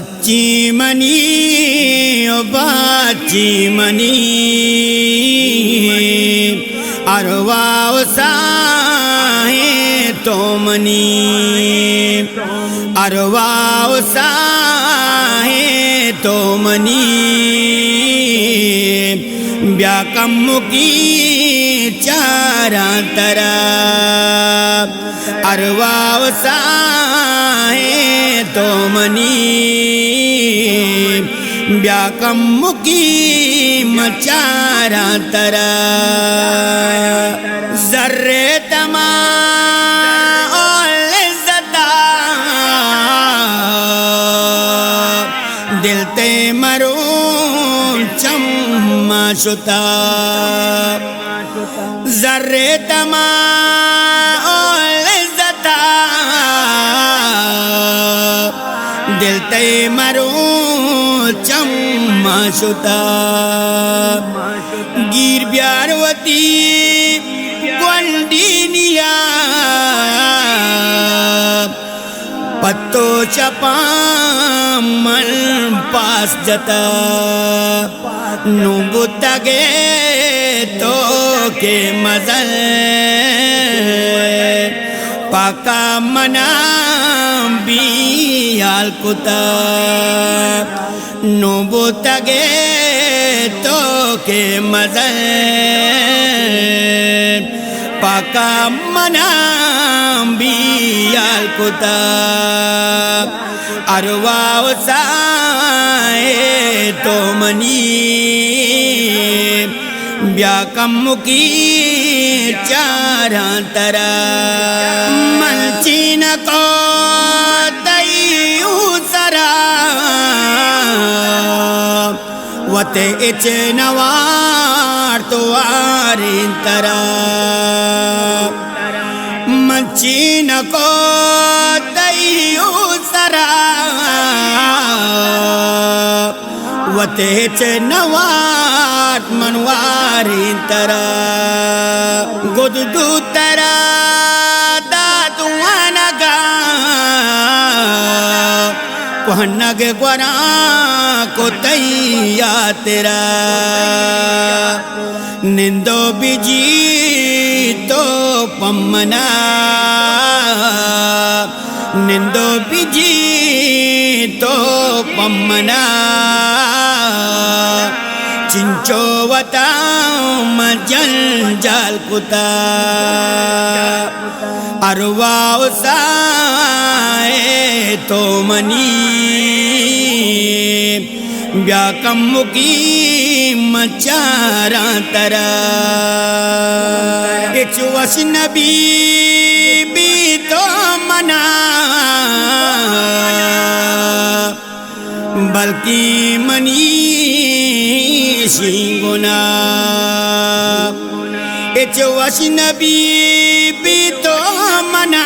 بچی منی او بچی منی ارواح سائیں تو منی ارواح سائیں تو منی بیا کم کی چاراں طرف ارواح سائیں تو منی بیا کم کی مچاراں طرف ذرے تمام عزتاں دل تے مرون چما شتا ذرے تمام عزتاں دل تے مرون چما شتا گیر بیاروتی گونڈینیا پتو چپام من پاس جتا نو بتا گے تو کے مزل پاکا منا بیال کتا نو بتا گے تو کے مزل پاکا منا بیال کتا ارواح سائیں تو منی بیا کم کی چاراں طرف منچین کو دیو سرا وتے اچ نوار تو آرین طرف منچین کو دیو سرا وتے اچ نوار منوارین طرف گددو ترا دادوانگا کوہنگ گوران کو تیا تیرا نندو بجی تو پمنا نندو بجی تو پمنا چنچو وتا مجل جال کتا ارواح سائیں تو منی بیا کم کی مچاراں طرف اچ وش نبی بھی تو منا بلکہ منی گنا اچ وش نبی بھی تو منا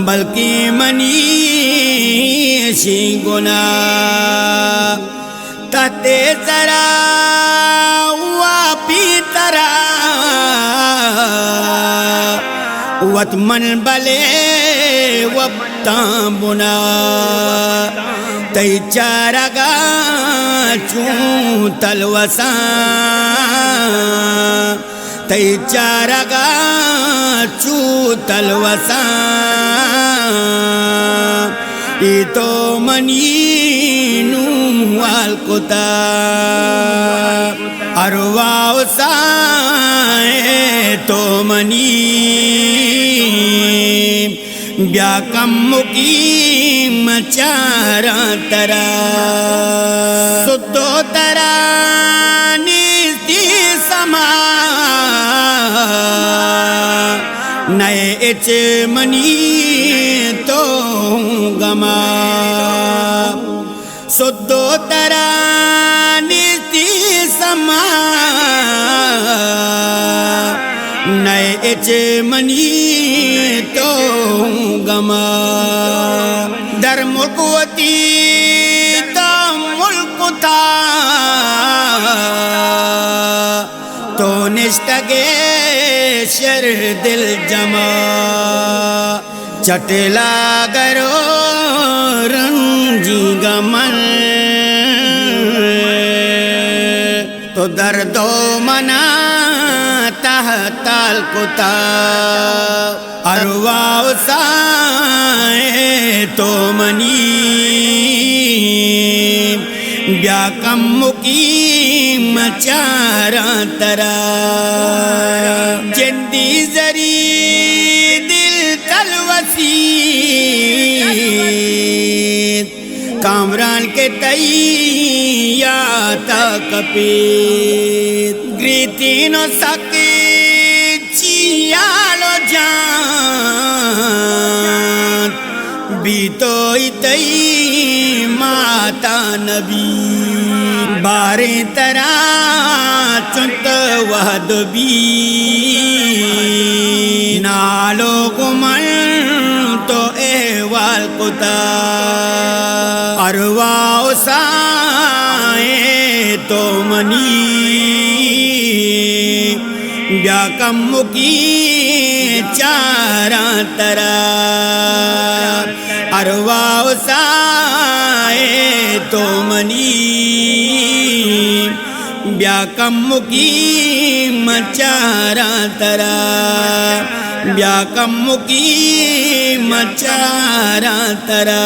بلکہ منی گنا تتے ذرا واپی ترا وت من بلے وبتاں بنا تی چارگا چون تلوساں تی چارگا چون تلوساں ای تو منی نوال کتا ارواح سائیں تو منی بیا کم کی مچاراں طرف سدو ترا نیستی سما نئے اچ منی تو گما سدو ترا نیستی سما نئے اچ منی تو گما در ملکوتی تا ملک تا تو نشتگے شر دل جما چٹلا گرو رنجی گمن تو دردو منا تحتال کتا ارواو سائے تو منی بیا کم مقیم چارا ترا جندی زری دل تلوسی کامران کے تئی یا تا کپیت گریتینو سکی چیالو جان بیتوئی تئی ماتا نبی بارے ترا چنت وحد بی نالو گمن تو احوال کتا ارواو سائے تو منی بیا کم مکی چارا ترا ارواو سائے تو منی بیا کم مکی مچارا ترا بیا کم مکی مچارا ترا